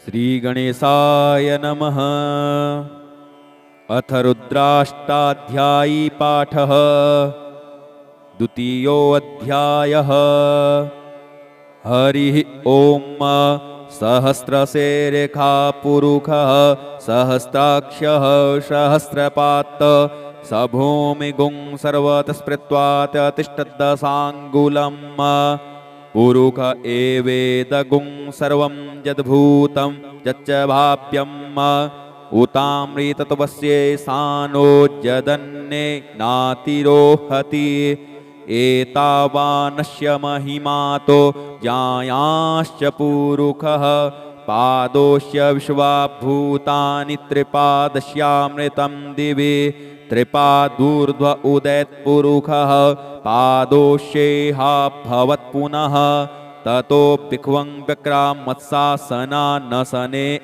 श्रीगणेशाय नमः। अथ रुद्राष्टाध्यायी पाठः। द्वितीयोऽध्यायः। हरिः ओम्। सहस्रशिरः पुरुषः सहस्राक्षः सहस्रपात् स भूमिगुं सर्वतः स्मृत्वा तिष्ठदशाङ्गुलम्। पुरुष एवेदगुं सर्वं यद्भूतं यच्च भाव्यम् उतामृतत्वस्यैशानो यदन्ये नातिरोहति। एतावानस्य महिमातो ज्ञायाश्च पुरुषः पादोस्य विश्वाभूतानि त्रिपादस्यामृतं दिवि त्रिपादूर्ध्व उदैत्पुरुषः पादोष्येहा भवत्पुनः ततो भिक्वं व्यक्रामत्सासना न सने